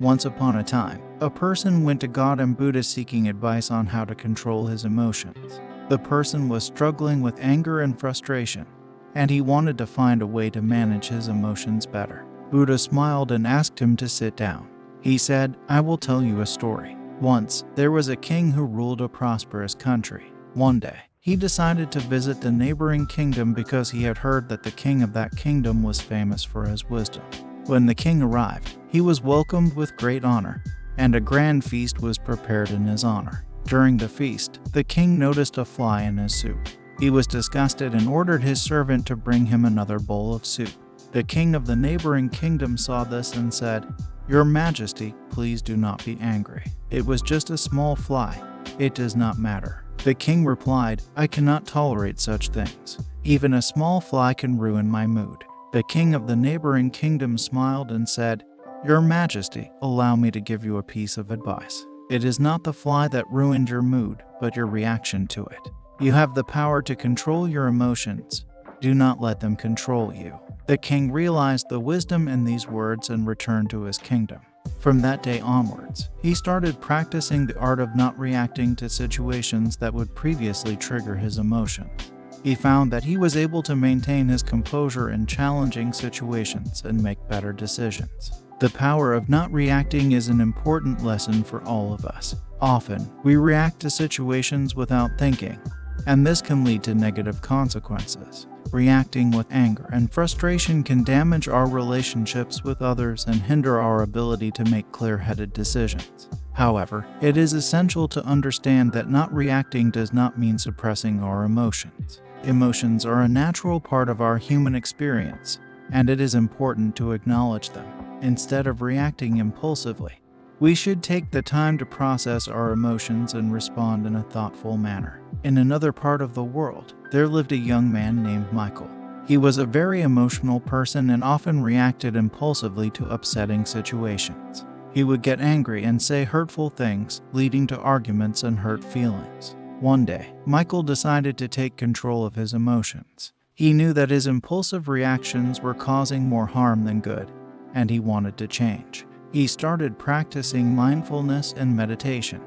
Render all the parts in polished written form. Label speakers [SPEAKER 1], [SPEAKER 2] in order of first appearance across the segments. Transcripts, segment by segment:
[SPEAKER 1] Once upon a time, a person went to Gautam Buddha seeking advice on how to control his emotions. The person was struggling with anger and frustration, and he wanted to find a way to manage his emotions better. Buddha smiled and asked him to sit down. He said, "I will tell you a story. Once, there was a king who ruled a prosperous country. One day, he decided to visit the neighboring kingdom because he had heard that the king of that kingdom was famous for his wisdom. When the king arrived, he was welcomed with great honor, and a grand feast was prepared in his honor. During the feast, the king noticed a fly in his soup. He was disgusted and ordered his servant to bring him another bowl of soup. The king of the neighboring kingdom saw this and said, 'Your Majesty, please do not be angry. It was just a small fly. It does not matter.' The king replied, 'I cannot tolerate such things. Even a small fly can ruin my mood.' The king of the neighboring kingdom smiled and said, 'Your Majesty, allow me to give you a piece of advice. It is not the fly that ruined your mood, but your reaction to it. You have the power to control your emotions. Do not let them control you.' The king realized the wisdom in these words and returned to his kingdom. From that day onwards, he started practicing the art of not reacting to situations that would previously trigger his emotions. He found that he was able to maintain his composure in challenging situations and make better decisions. The power of not reacting is an important lesson for all of us. Often, we react to situations without thinking, and this can lead to negative consequences. Reacting with anger and frustration can damage our relationships with others and hinder our ability to make clear-headed decisions. However, it is essential to understand that not reacting does not mean suppressing our emotions. Emotions are a natural part of our human experience, and it is important to acknowledge them. Instead of reacting impulsively, we should take the time to process our emotions and respond in a thoughtful manner. In another part of the world, there lived a young man named Michael. He was a very emotional person and often reacted impulsively to upsetting situations. He would get angry and say hurtful things, leading to arguments and hurt feelings. One day, Michael decided to take control of his emotions. He knew that his impulsive reactions were causing more harm than good, and he wanted to change. He started practicing mindfulness and meditation,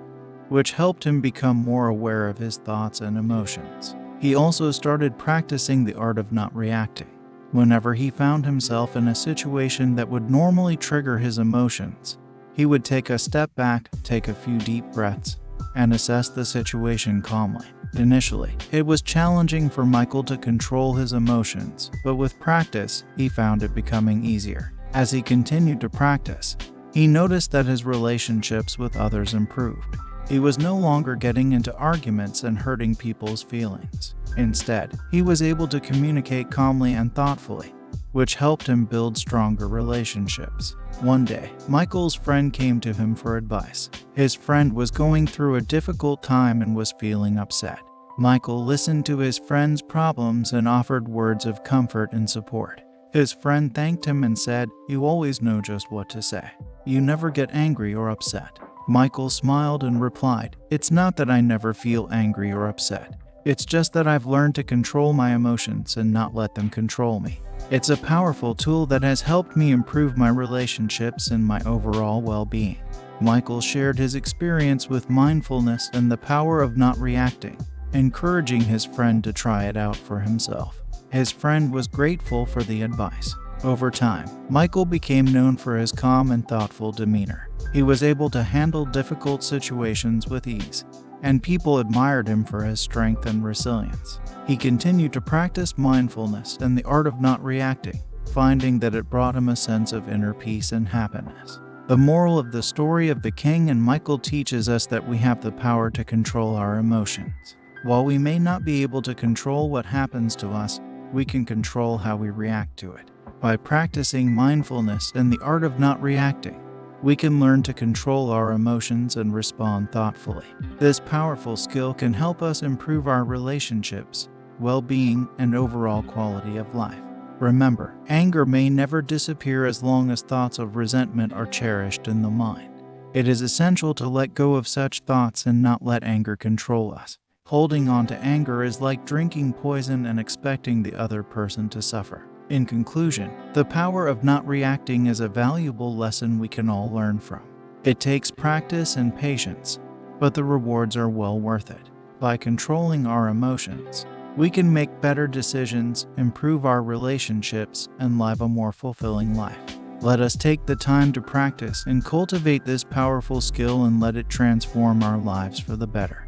[SPEAKER 1] which helped him become more aware of his thoughts and emotions. He also started practicing the art of not reacting. Whenever he found himself in a situation that would normally trigger his emotions, he would take a step back, take a few deep breaths, and assess the situation calmly. Initially, it was challenging for Michael to control his emotions, but with practice, he found it becoming easier. As he continued to practice, he noticed that his relationships with others improved. He was no longer getting into arguments and hurting people's feelings. Instead, he was able to communicate calmly and thoughtfully, which helped him build stronger relationships. One day, Michael's friend came to him for advice. His friend was going through a difficult time and was feeling upset. Michael listened to his friend's problems and offered words of comfort and support. His friend thanked him and said, "You always know just what to say. You never get angry or upset." Michael smiled and replied, "It's not that I never feel angry or upset. It's just that I've learned to control my emotions and not let them control me. It's a powerful tool that has helped me improve my relationships and my overall well-being." Michael shared his experience with mindfulness and the power of not reacting, encouraging his friend to try it out for himself. His friend was grateful for the advice. Over time, Michael became known for his calm and thoughtful demeanor. He was able to handle difficult situations with ease, and people admired him for his strength and resilience. He continued to practice mindfulness and the art of not reacting, finding that it brought him a sense of inner peace and happiness. The moral of the story of the king and Michael teaches us that we have the power to control our emotions. While we may not be able to control what happens to us, we can control how we react to it. By practicing mindfulness and the art of not reacting, we can learn to control our emotions and respond thoughtfully. This powerful skill can help us improve our relationships, well-being, and overall quality of life. Remember, anger may never disappear as long as thoughts of resentment are cherished in the mind. It is essential to let go of such thoughts and not let anger control us. Holding on to anger is like drinking poison and expecting the other person to suffer. In conclusion, the power of not reacting is a valuable lesson we can all learn from. It takes practice and patience, but the rewards are well worth it. By controlling our emotions, we can make better decisions, improve our relationships, and live a more fulfilling life. Let us take the time to practice and cultivate this powerful skill and let it transform our lives for the better.